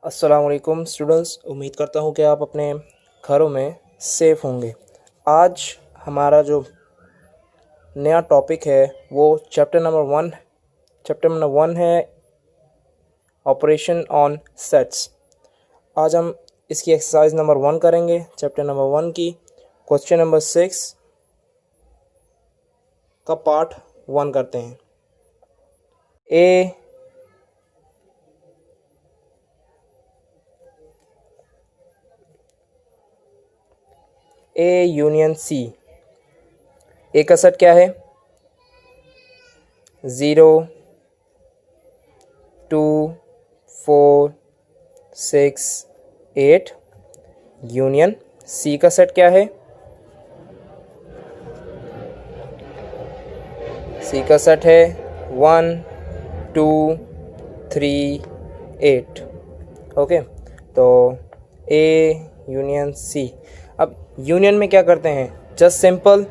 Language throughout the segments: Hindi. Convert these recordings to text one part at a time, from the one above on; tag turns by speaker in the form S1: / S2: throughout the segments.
S1: अस्सलामुअलैकुम स्टूडेंट्स, उम्मीद करता हूँ कि आप अपने घरों में सेफ़ होंगे। आज हमारा जो नया टॉपिक है वो चैप्टर नंबर 1 है, ऑपरेशन ऑन सेट्स। आज हम इसकी एक्सरसाइज नंबर 1 करेंगे, चैप्टर नंबर 1 की क्वेश्चन नंबर 6 का पार्ट 1 करते हैं। A union C. ए का सेट क्या है? 0 2 4 6 8। यूनियन सी का सेट क्या है? सी का सेट है 1 2 3 8। ओके, तो ए यूनियन सी। अब यूनियन में क्या करते हैं? Just simple.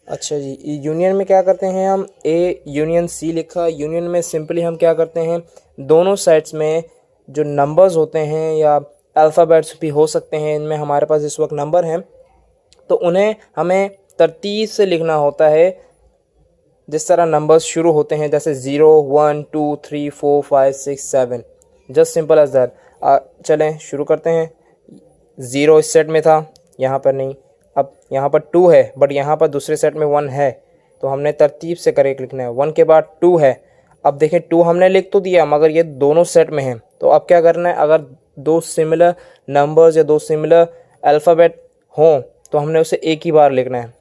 S1: अच्छा जी, यूनियन में क्या करते हैं हम? ए यूनियन सी लिखा। यूनियन में सिंपली हम क्या करते हैं, दोनों साइड्स में जो नंबर्स होते हैं या अल्फ़ाबेट्स भी हो सकते हैं, इनमें हमारे पास इस वक्त नंबर हैं, तो उन्हें हमें तरतीब से लिखना होता है जिस तरह नंबर्स शुरू होते हैं, जैसे 0 1 2 3 4 5 6 7। Just simple as that. चलें शुरू करते हैं। 0 इस सेट में था, यहाँ पर नहीं। अब यहाँ पर 2 है, बट यहाँ पर दूसरे सेट में 1 है, तो हमने तरतीब से करेक्ट लिखना है। 1 के बाद 2 है। अब देखें, 2 हमने लिख तो दिया, मगर ये दोनों सेट में हैं, तो अब क्या करना है? अगर दो सिमिलर नंबर्स या दो सिमिलर अल्फ़ाबेट हों तो हमने उसे एक ही बार लिखना है।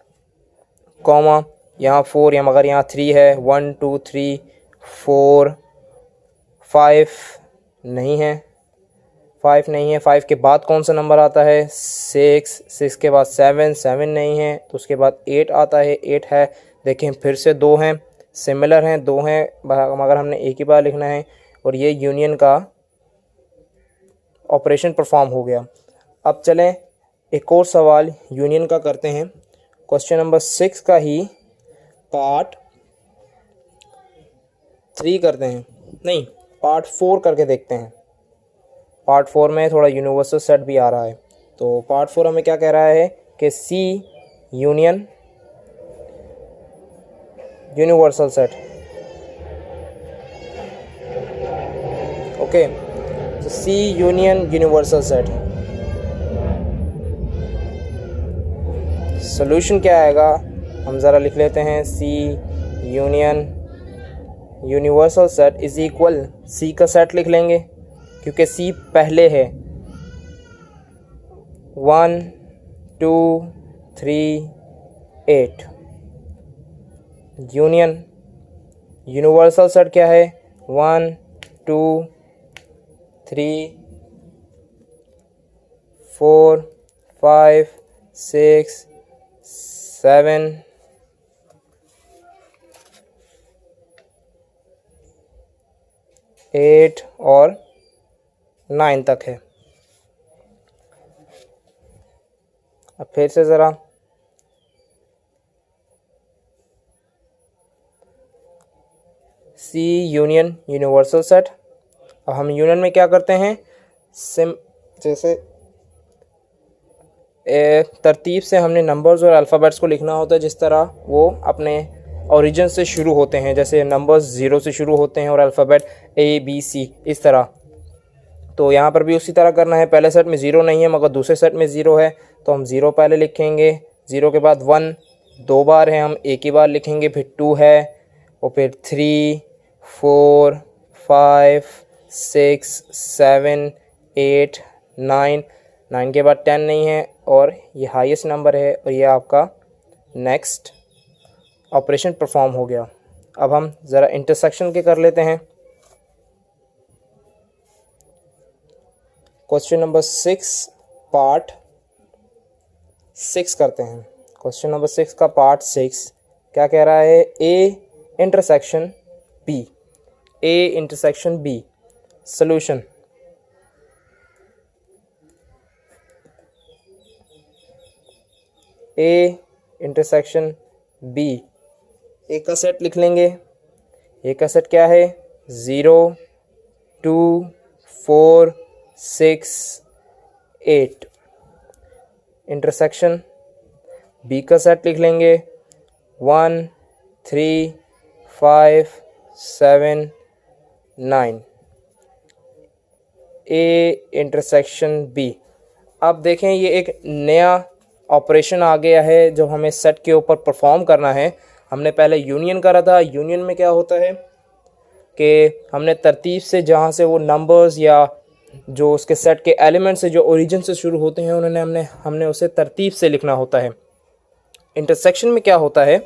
S1: कॉमा, यहाँ 4 या मगर यहाँ 3 है। 1 2 3 4 5 नहीं है। 5 नहीं है। 5 के बाद कौन सा नंबर आता है? 6 के बाद 7 नहीं है, तो उसके बाद 8 आता है। 8 है। देखें, फिर से 2 हैं, सिमिलर हैं, 2 हैं, मगर हमने एक ही बार लिखना है, और ये यूनियन का ऑपरेशन परफॉर्म हो गया। अब चलें एक और सवाल यूनियन का करते हैं। क्वेश्चन नंबर 6 का ही पार्ट 3 करते हैं, नहीं, पार्ट 4 करके देखते हैं। पार्ट 4 में थोड़ा यूनिवर्सल सेट भी आ रहा है। तो पार्ट 4 हमें क्या कह रहा है कि C union universal set. Okay, तो C union universal set. Solution क्या आएगा? हम ज़रा लिख लेते हैं। C union universal set is equal, C का सेट लिख लेंगे क्योंकि सी पहले है। 1 2 3 8। यूनियन यूनिवर्सल सेट क्या है? 1 2 3 4 5 6 7 8 और 9 तक है। अब फिर से ज़रा सी यूनियन यूनिवर्सल सेट। अब हम यूनियन में क्या करते हैं? जैसे तरतीब से हमने नंबर्स और अल्फ़ाबेट्स को लिखना होता है, जिस तरह वो अपने ओरिजिन से शुरू होते हैं। जैसे नंबर्स 0 से शुरू होते हैं और अल्फ़ाबेट ABC, इस तरह। तो यहाँ पर भी उसी तरह करना है। पहले सेट में 0 नहीं है, मगर दूसरे सेट में 0 है, तो हम 0 पहले लिखेंगे। 0 के बाद 1 2 बार है, हम एक ही बार लिखेंगे। फिर 2 है, और फिर 3 4 5 6 7 8 9। 9 के बाद 10 नहीं है, और ये हाईएस्ट नंबर है, और ये आपका नेक्स्ट ऑपरेशन परफॉर्म हो गया। अब हम ज़रा इंटरसेक्शन के कर लेते हैं। क्वेश्चन नंबर 6 पार्ट 6 करते हैं। क्वेश्चन नंबर 6 का पार्ट 6 क्या कह रहा है? A intersection B. A intersection B. Solution A intersection B. A का सेट लिख लेंगे। ए का सेट क्या है? 0 2 4 6 8। इंटरसेक्शन बी का सेट लिख लेंगे 1 3 5 7 9। A intersection B. अब देखें ये एक नया ऑपरेशन आ गया है जो हमें सेट के ऊपर परफॉर्म करना है। हमने पहले यूनियन करा था। यूनियन में क्या होता है कि हमने तरतीब से जहाँ से वो नंबर्स या जो उसके सेट के एलिमेंट्स से जो ओरिजिन से शुरू होते हैं उन्होंने हमने उसे तरतीब से लिखना होता है। इंटरसेक्शन में क्या होता है,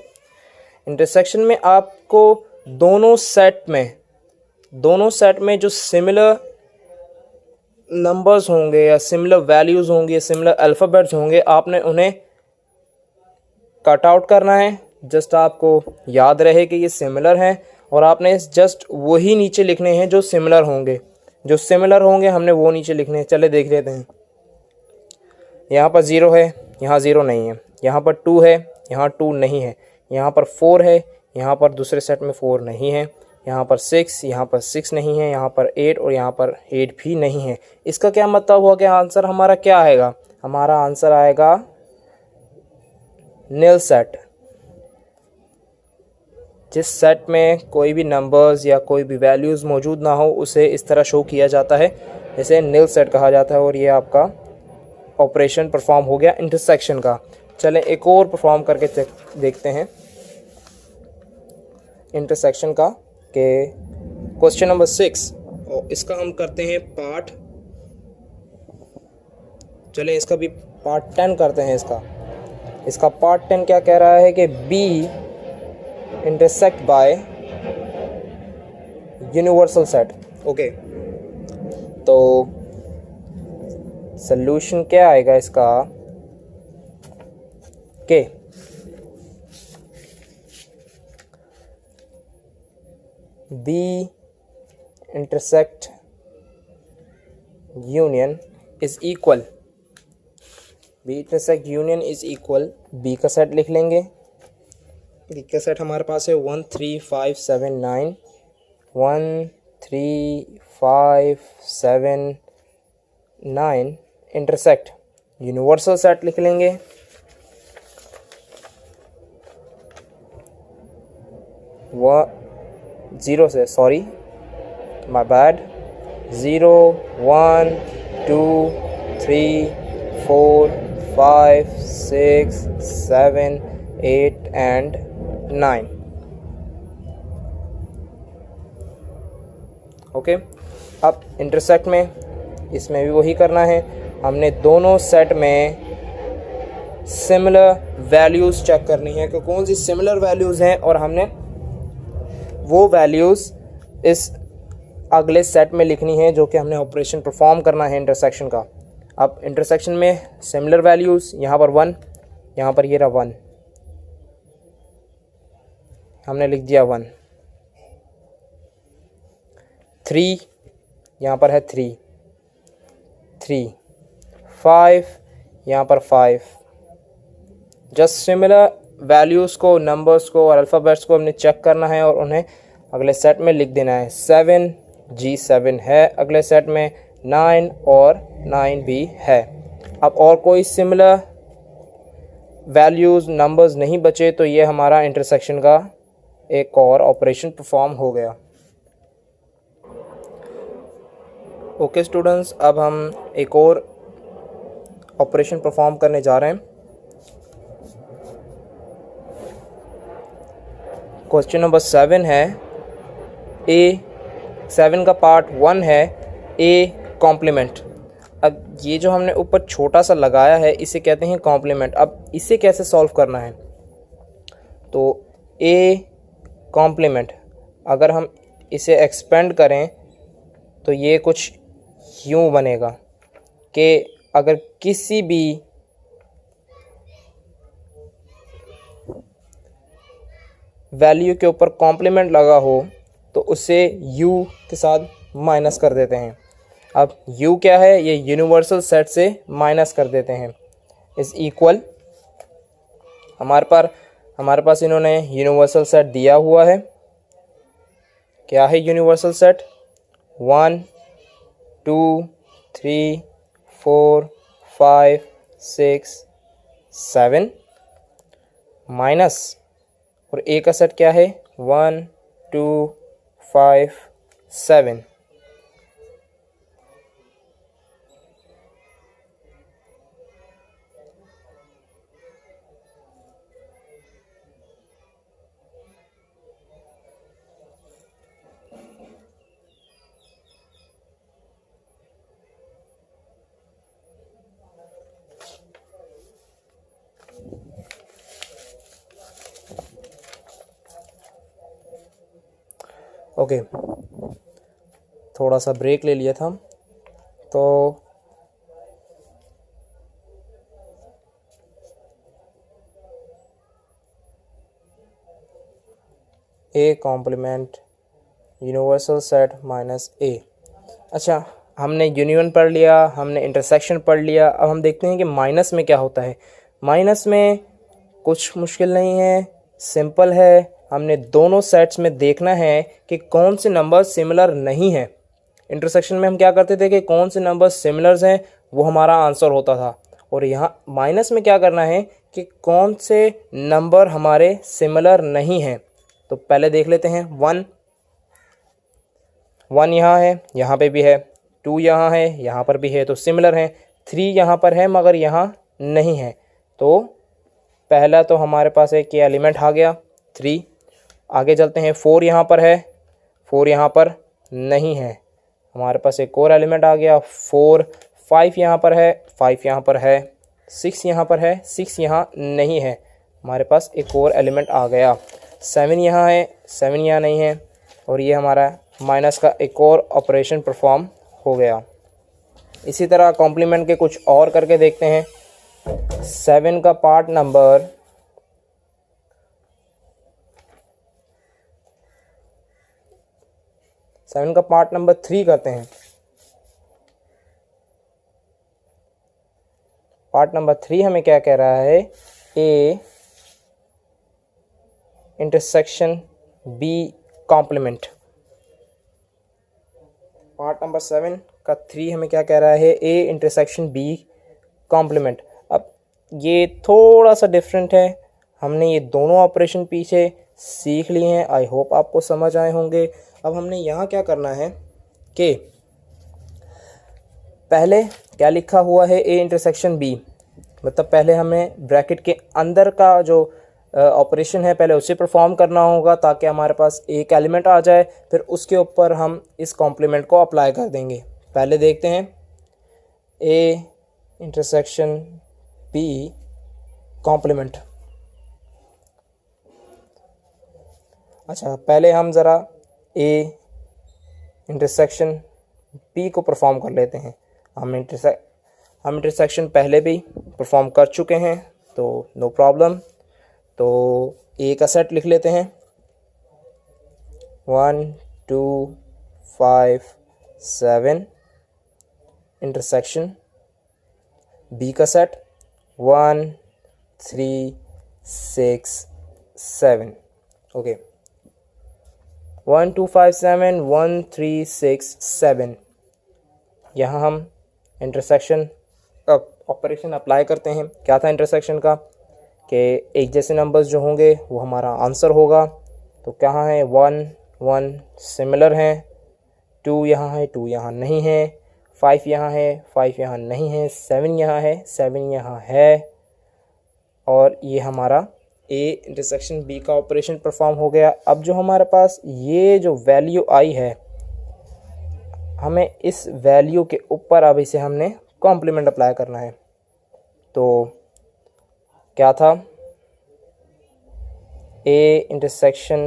S1: इंटरसेक्शन में आपको दोनों सेट में जो सिमिलर नंबर्स होंगे या सिमिलर वैल्यूज़ होंगे, सिमिलर अल्फ़ाबेट्स होंगे, आपने उन्हें कट आउट करना है। जस्ट आपको याद रहे कि ये सिमिलर हैं और आपने जस्ट वही नीचे लिखने हैं जो सिमिलर होंगे हमने वो नीचे लिखने हैं। चले देख लेते हैं। यहाँ पर 0 है, यहाँ 0 नहीं है। यहाँ पर 2 है, यहाँ 2 नहीं है। यहाँ पर 4 है, यहाँ पर दूसरे सेट में 4 नहीं है। यहाँ पर 6, यहाँ पर 6 नहीं है। यहाँ पर 8 और यहाँ पर 8 भी नहीं है। इसका क्या मतलब हुआ कि आंसर हमारा क्या आएगा? हमारा आंसर आएगा नील सेट। जिस सेट में कोई भी नंबर्स या कोई भी वैल्यूज़ मौजूद ना हो उसे इस तरह शो किया जाता है, इसे नील सेट कहा जाता है। और ये आपका ऑपरेशन परफॉर्म हो गया इंटरसेक्शन का। चलें एक और परफॉर्म करके देखते हैं इंटरसेक्शन का कि क्वेश्चन नंबर 6। और इसका हम करते हैं पार्ट। चलें इसका भी पार्ट 10 करते हैं। इसका पार्ट 10 क्या कह रहा है कि B intersect by universal set. Okay, तो सल्यूशन क्या आएगा इसका के B intersect union is equal, B intersect union is equal, B का सेट लिख लेंगे। बी का सेट हमारे पास है 1 3 5 7 9, 1 3 5 7 9 इंटरसेक्ट यूनिवर्सल सेट लिख लेंगे। वह 0 से, sorry my bad, 0 1 2 3 4 5 6 7 8 and 9। Okay, अब इंटरसेक्ट में इसमें भी वही करना है। हमने दोनों सेट में सिमिलर वैल्यूज़ चेक करनी है कि कौन सी सिमिलर वैल्यूज़ हैं और हमने वो वैल्यूज़ इस अगले सेट में लिखनी है जो कि हमने ऑपरेशन परफॉर्म करना है इंटरसेक्शन का। अब इंटरसेक्शन में सिमिलर वैल्यूज़, यहाँ पर 1, यहाँ पर ये रहा 1, हमने लिख दिया 1। 3, यहाँ पर है 3, 5, यहाँ पर 5। जस्ट सिमिलर वैल्यूज़ को, नंबर्स को और अल्फ़ाबेट्स को हमने चेक करना है और उन्हें अगले सेट में लिख देना है। 7 G7 है अगले सेट में, 9 और 9 भी है। अब और कोई सिमिलर वैल्यूज़ नंबर्स नहीं बचे तो ये हमारा इंटरसेक्शन का एक और ऑपरेशन परफॉर्म हो गया। ओके स्टूडेंट्स, अब हम एक और ऑपरेशन परफॉर्म करने जा रहे हैं। क्वेश्चन नंबर 7 है ए, 7 का पार्ट 1 है ए कॉम्प्लीमेंट। अब ये जो हमने ऊपर छोटा सा लगाया है इसे कहते हैं कॉम्प्लीमेंट। अब इसे कैसे सॉल्व करना है? तो ए कॉम्प्लीमेंट अगर हम इसे एक्सपेंड करें तो ये कुछ यूँ बनेगा कि अगर किसी भी वैल्यू के ऊपर कॉम्प्लीमेंट लगा हो तो उसे u के साथ माइनस कर देते हैं। अब u क्या है? ये यूनिवर्सल सेट से माइनस कर देते हैं। इस इक्वल हमारे पास इन्होंने यूनिवर्सल सेट दिया हुआ है। क्या है यूनिवर्सल सेट? 1 2 3 4 5 6 7 माइनस, और ए का सेट क्या है 1 2 5 7। ओके, थोड़ा सा ब्रेक ले लिया था। तो A complement universal set minus A. अच्छा, हमने यूनियन पढ़ लिया, हमने इंटरसेक्शन पढ़ लिया। अब हम देखते हैं कि माइनस में क्या होता है। माइनस में कुछ मुश्किल नहीं है, सिंपल है। हमने दोनों सेट्स में देखना है कि कौन से नंबर सिमिलर नहीं हैं। इंटरसेक्शन में हम क्या करते थे कि कौन से नंबर सिमिलर्स हैं, वो हमारा आंसर होता था। और यहाँ माइनस में क्या करना है कि कौन से नंबर हमारे सिमिलर नहीं हैं। तो पहले देख लेते हैं। 1 यहाँ है, यहाँ पे भी है। 2 यहाँ है, यहाँ पर भी है, तो सिमिलर हैं। 3 यहाँ पर है मगर यहाँ नहीं है। तो पहला तो हमारे पास एक ये एलिमेंट आ गया 3। आगे चलते हैं। 4 यहाँ पर है, 4 यहाँ पर नहीं है, हमारे पास एक और एलिमेंट आ गया 4। 5 यहाँ पर है, 5 यहाँ पर है। 6 यहाँ पर है, 6 यहाँ नहीं है, हमारे पास एक और एलिमेंट आ गया। 7 यहाँ है, 7 यहाँ नहीं है, और ये हमारा माइनस का एक और ऑपरेशन परफॉर्म हो गया। इसी तरह कॉम्प्लीमेंट के कुछ और करके देखते हैं। 7 का पार्ट नंबर 7 का पार्ट नंबर 3 करते हैं। पार्ट नंबर 3 हमें क्या कह रहा है, A intersection B complement. Part number 7 का 3 हमें क्या कह रहा है, ए इंटरसेक्शन बी कॉम्प्लीमेंट। अब ये थोड़ा सा डिफरेंट है, हमने ये दोनों ऑपरेशन पीछे सीख लिए हैं, आई होप आपको समझ आए होंगे। अब हमने यहाँ क्या करना है कि पहले क्या लिखा हुआ है, ए इंटरसेक्शन बी, मतलब पहले हमें ब्रैकेट के अंदर का जो ऑपरेशन है पहले उसे परफॉर्म करना होगा ताकि हमारे पास एक एलिमेंट आ जाए, फिर उसके ऊपर हम इस कॉम्प्लीमेंट को अप्लाई कर देंगे। पहले देखते हैं ए इंटरसेक्शन बी कॉम्प्लीमेंट। अच्छा, पहले हम ज़रा ए इंटरसेक्शन बी को परफॉर्म कर लेते हैं। हम इंटरसेक्शन पहले भी परफॉर्म कर चुके हैं, तो नो प्रॉब्लम। तो ए का सेट लिख लेते हैं 1 2 5 7। इंटरसेक्शन बी का सेट 1 3 6 7। ओके, 1 2 5 7 1 3 6 7। यहाँ हम इंटरसेक्शन ऑपरेशन अप्लाई करते हैं। क्या था इंटरसेक्शन का कि एक जैसे नंबर्स जो होंगे वो हमारा आंसर होगा। तो कहाँ है 1 1 सिमिलर हैं, 2 यहाँ है, 2 यहाँ नहीं है, 5 यहाँ है, 5 यहाँ नहीं है, 7 यहाँ है, 7 यहाँ है, और ये हमारा ए इंटरसेक्शन बी का ऑपरेशन परफॉर्म हो गया। अब जो हमारे पास ये जो वैल्यू आई है, हमें इस वैल्यू के ऊपर अब इसे हमने कॉम्प्लीमेंट अप्लाई करना है। तो क्या था, ए इंटरसेक्शन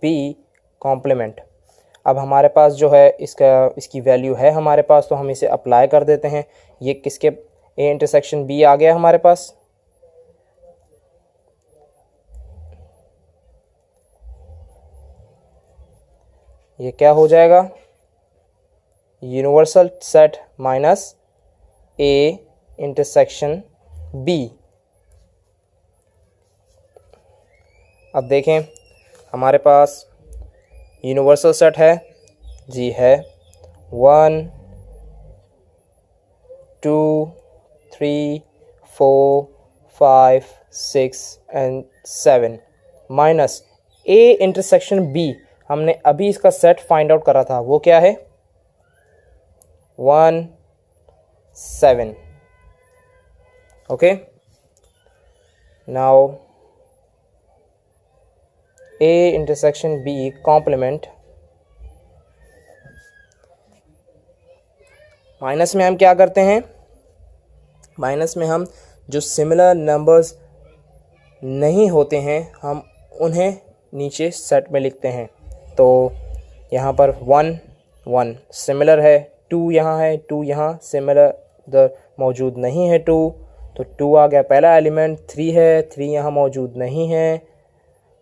S1: बी कॉम्प्लीमेंट। अब हमारे पास जो है इसकी वैल्यू है हमारे पास, तो हम इसे अप्लाई कर देते हैं। ये किसके, ए इंटरसेक्शन बी आ गया हमारे पास। ये क्या हो जाएगा, universal set minus A intersection B. अब देखें हमारे पास यूनिवर्सल सेट है जी, है 1 2 3 4 5 6 and 7 minus A intersection B, हमने अभी इसका सेट फाइंड आउट करा था, वो क्या है 1 7. Okay, now A intersection B complement, minus में हम क्या करते हैं, माइनस में हम जो सिमिलर नंबर्स नहीं होते हैं हम उन्हें नीचे सेट में लिखते हैं. तो यहाँ पर 1 1 सिमिलर है, 2 यहाँ है, 2 यहाँ सिमिलर मौजूद नहीं है 2, तो 2 आ गया पहला एलिमेंट. 3 है, 3 यहाँ मौजूद नहीं है.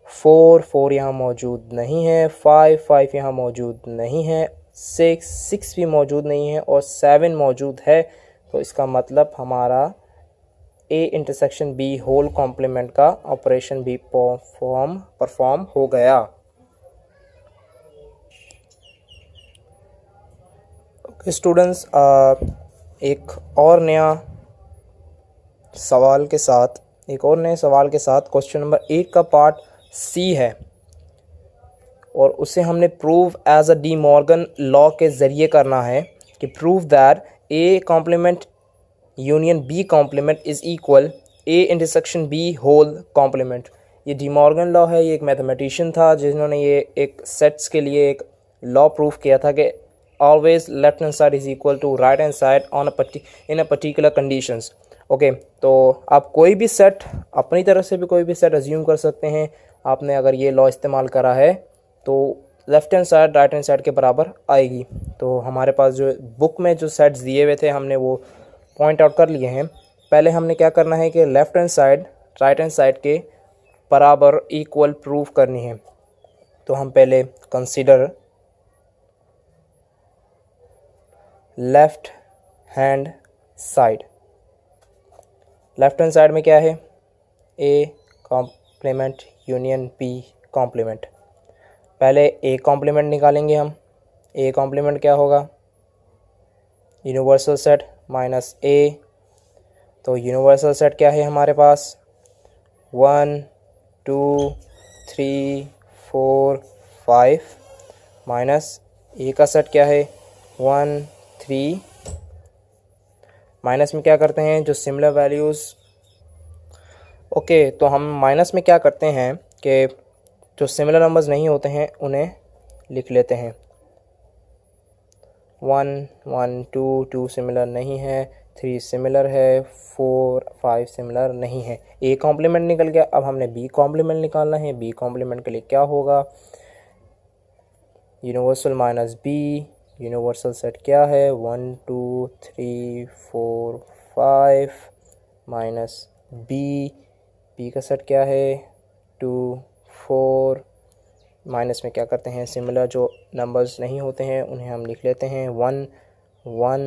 S1: 4 4 यहाँ मौजूद नहीं है. 5 5 यहाँ मौजूद नहीं है. 6 6 भी मौजूद नहीं है और 7 मौजूद है. तो इसका मतलब हमारा A intersection B whole complement का ऑपरेशन भी परफॉर्म हो गया. ओके स्टूडेंट्स, एक और नए सवाल के साथ क्वेश्चन नंबर 8 का पार्ट सी है और उसे हमने prove as a De Morgan law के ज़रिए करना है कि prove that A complement union B complement is equal A intersection B whole complement. ये डी मॉर्गन लॉ है, ये एक मैथमेटिशियन था जिन्होंने ये एक सेट्स के लिए एक लॉ प्रूफ किया था कि always left hand side is equal to right hand side in a particular conditions. Okay, तो आप कोई भी सेट अपनी तरफ से भी कोई भी सेट अज्यूम कर सकते हैं. आपने अगर ये लॉ इस्तेमाल करा है तो left hand side right hand side के बराबर आएगी. तो हमारे पास जो बुक में जो सेट्स दिए हुए थे हमने वो पॉइंट आउट कर लिए हैं. पहले हमने क्या करना है कि left hand side right hand side के बराबर इक्वल प्रूफ करनी है. तो हम पहले consider left hand side. Left hand side में क्या है, A complement union B complement. पहले ए कॉम्प्लीमेंट निकालेंगे हम. ए कॉम्प्लीमेंट क्या होगा, यूनिवर्सल सेट माइनस ए. तो यूनिवर्सल सेट क्या है हमारे पास 1 2 3 4 5 माइनस ए का सेट क्या है 1 3. माइनस में क्या करते हैं जो सिमिलर वैल्यूज़. ओके, तो हम माइनस में क्या करते हैं कि जो सिमिलर नंबर्स नहीं होते हैं उन्हें लिख लेते हैं. 1 1 2 2 सिमिलर नहीं है, 3 सिमिलर है, 4 5 सिमिलर नहीं है. ए कॉम्प्लीमेंट निकल गया. अब हमने बी कॉम्प्लीमेंट निकालना है. बी कॉम्प्लीमेंट के लिए क्या होगा, universal minus B. Universal set क्या है 1 2 3 4 5 माइनस बी. बी का सेट क्या है 2 4. माइनस में क्या करते हैं, सिमिलर जो नंबर्स नहीं होते हैं उन्हें हम लिख लेते हैं. 1 1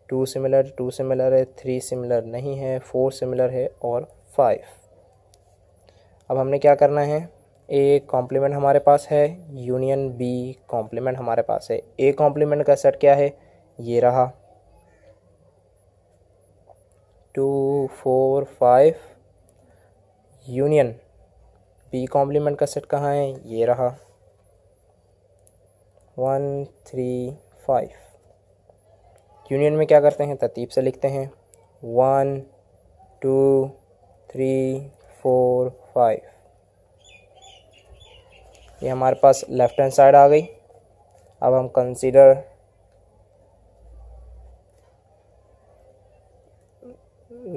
S1: 2 सिमिलर है, 3 सिमिलर नहीं है, 4 सिमिलर है और 5. अब हमने क्या करना है, ए कॉम्प्लीमेंट हमारे पास है, यूनियन बी कॉम्प्लीमेंट हमारे पास है. ए कॉम्प्लीमेंट का सेट क्या है, ये रहा 2 4 5. यूनियन बी कॉम्प्लीमेंट का सेट कहाँ है, ये रहा 1 3 5. यूनियन में क्या करते हैं, तरतीब से लिखते हैं 1 2 3 4 5. ये हमारे पास लेफ्ट हैंड साइड आ गई. अब हम कंसीडर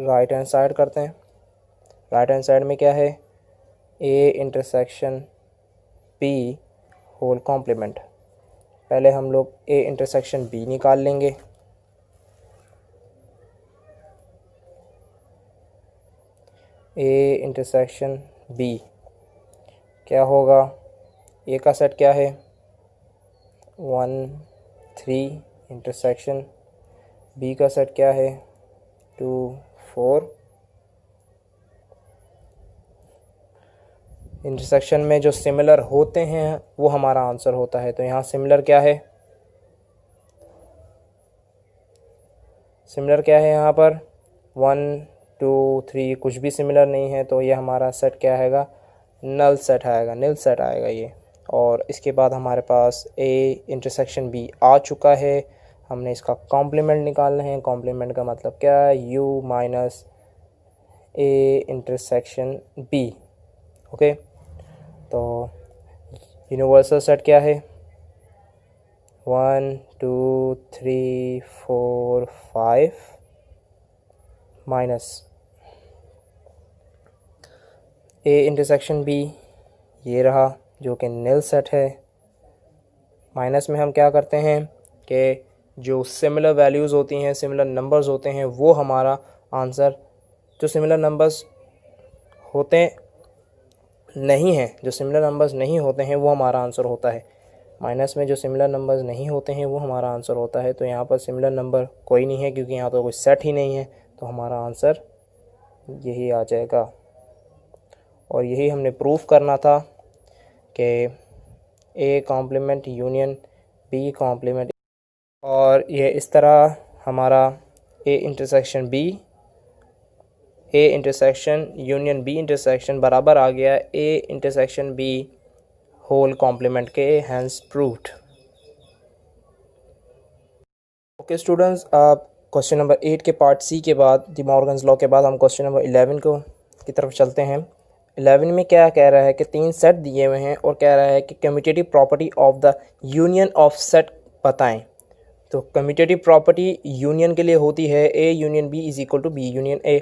S1: राइट हैंड साइड करते हैं. राइट हैंड साइड में क्या है, A intersection B whole complement. पहले हम लोग ए इंटरसेक्शन बी निकाल लेंगे. ए इंटरसेक्शन बी क्या होगा, ए का सेट क्या है 1 3. इंटरसेक्शन बी का सेट क्या है 2 4. इंटरसेक्शन में जो सिमिलर होते हैं वो हमारा आंसर होता है. तो यहाँ सिमिलर क्या है, सिमिलर क्या है यहाँ पर 1 2 3 कुछ भी सिमिलर नहीं है, तो ये हमारा सेट क्या आएगा, नल सेट आएगा, नील सेट आएगा ये। और इसके बाद हमारे पास A इंटरसेक्शन B आ चुका है, हमने इसका कॉम्प्लीमेंट निकालना है। कॉम्प्लीमेंट का मतलब क्या है, U minus A intersection B। Okay, तो यूनिवर्सल सेट क्या है, 1 2 3 4 5 माइनस A इंटरसेक्शन B, ये रहा जो कि नील सेट है। माइनस में हम क्या करते हैं कि जो सिमिलर वैल्यूज़ होती हैं, सिमिलर नंबर्स होते हैं, वो हमारा आंसर, जो सिमिलर नंबर्स होते नहीं हैं, जो सिमिलर नंबर्स नहीं होते हैं वो हमारा आंसर होता है। माइनस में जो सिमिलर नंबर्स नहीं होते हैं वो हमारा आंसर होता है। तो यहाँ पर सिमिलर नंबर कोई नहीं है क्योंकि यहाँ तो कोई सेट ही नहीं है, तो हमारा आंसर यही आ जाएगा। और यही हमने प्रूफ करना था कि A complement union B complement, और ये इस तरह हमारा A intersection B, A intersection union B intersection बराबर आ गया A intersection B whole complement के, हैंस प्रूव्ड। ओके स्टूडेंट्स, आप क्वेश्चन नंबर 8 के पार्ट C के बाद, डी मॉर्गन्स लॉ के बाद हम क्वेश्चन नंबर 11 की तरफ चलते हैं। 11 में क्या कह रहा है कि 3 सेट दिए हुए हैं और कह रहा है कि commutative property of the union of set बताएं। तो कम्यूटेटिव प्रॉपर्टी यूनियन के लिए होती है A union B is equal to B union A।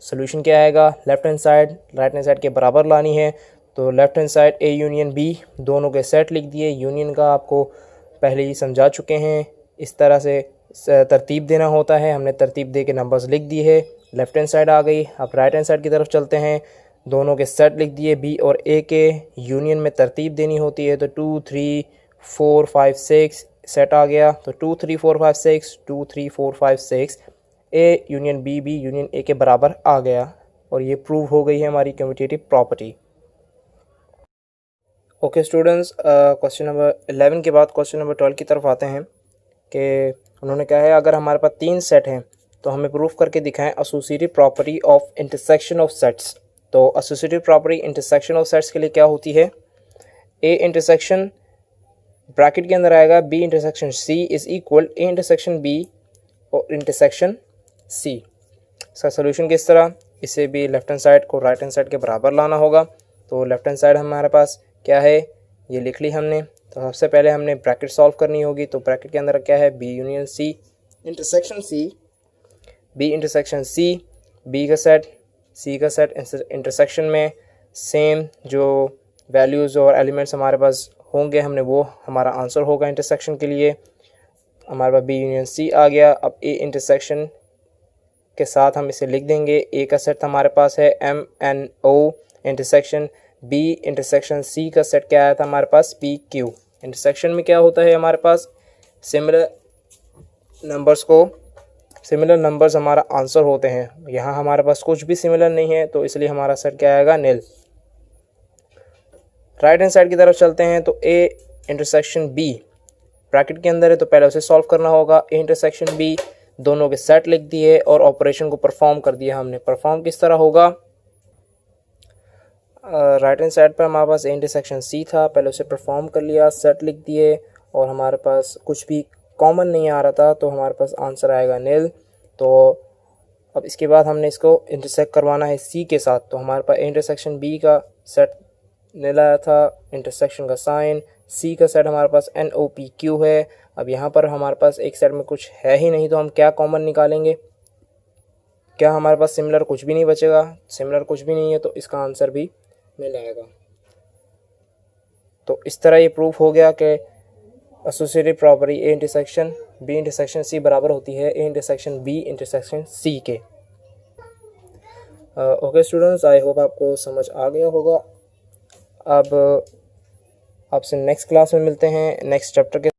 S1: Solution क्या आएगा, left hand side right hand side के बराबर लानी है। तो left hand side A union B, दोनों के सेट लिख दिए। यूनियन का आपको पहले ही समझा चुके हैं, इस तरह से तरतीब देना होता है, हमने तरतीब दे के नंबर्स लिख दिए है। लेफ्ट हैंड साइड आ गई। अब राइट हैंड साइड की तरफ चलते हैं, दोनों के सेट लिख दिए B और A के। यूनियन में तरतीब देनी होती है, तो 2 3 4 5 6 सेट आ गया। तो 2 3 4 5 6 2 3 4 5 6 A union B B union A के बराबर आ गया, और ये प्रूव हो गई है हमारी commutative property. Okay students, question number 11 के बाद क्वेश्चन नंबर 12 की तरफ आते हैं कि उन्होंने कहा है अगर हमारे पास 3 सेट हैं तो हमें प्रूफ करके दिखाएं associative property of intersection of sets. तो associative property intersection of sets के लिए क्या होती है, A इंटरसेक्शन ब्रैकेट के अंदर आएगा B intersection C is equal A intersection B और इंटरसेक्शन C। इसका सोल्यूशन किस तरह, इसे भी लेफ्ट हैंड साइड को राइट हैंड साइड के बराबर लाना होगा। तो लेफ्ट हैंड साइड हमारे पास क्या है, ये लिख ली हमने। तो सबसे पहले हमने ब्रैकेट सॉल्व करनी होगी। तो ब्रैकेट के अंदर क्या है, B union C intersection C, B intersection C, B का सेट C का सेट। इंटरसेक्शन में सेम जो वैल्यूज़ और एलिमेंट्स हमारे पास होंगे, हमने वो हमारा आंसर होगा इंटरसेक्शन के लिए। हमारे पास B यूनियन C आ गया। अब A इंटरसेक्शन के साथ हम इसे लिख देंगे। A का सेट हमारे पास है MNO intersection B intersection C का सेट क्या आया था हमारे पास, PQ। इंटरसेक्शन में क्या होता है हमारे पास, सिमिलर नंबर्स हमारा आंसर होते हैं। यहाँ हमारे पास कुछ भी सिमिलर नहीं है, तो इसलिए हमारा सेट क्या आएगा, नील। राइट हैंड साइड की तरफ चलते हैं। तो A इंटरसेक्शन B ब्रैकेट के अंदर है, तो पहले उसे सॉल्व करना होगा। A इंटरसेक्शन B, दोनों के सेट लिख दिए और ऑपरेशन को परफॉर्म कर दिया हमने। परफॉर्म किस तरह होगा, राइट हैंड साइड पर हमारे पास A इंटरसेक्शन C था, पहले उसे परफॉर्म कर लिया, सेट लिख दिए, और हमारे पास कुछ भी कॉमन नहीं आ रहा था, तो हमारे पास आंसर आएगा नील। तो अब इसके बाद हमने इसको इंटरसेक्ट करवाना है C के साथ। तो हमारे पास A इंटरसेक्शन B का सेट नील आया था, इंटरसेक्शन का साइन, C का सेट हमारे पास NOPQ है। अब यहाँ पर हमारे पास एक सेट में कुछ है ही नहीं, तो हम क्या कॉमन निकालेंगे, क्या हमारे पास सिमिलर कुछ भी नहीं बचेगा, सिमिलर कुछ भी नहीं है, तो इसका आंसर भी मिल आएगा। तो इस तरह ये प्रूफ हो गया कि associative property A intersection B intersection C बराबर होती है A intersection B intersection C के। ओके स्टूडेंट्स, आई होप आपको समझ आ गया होगा। अब आपसे नेक्स्ट क्लास में मिलते हैं नेक्स्ट चैप्टर के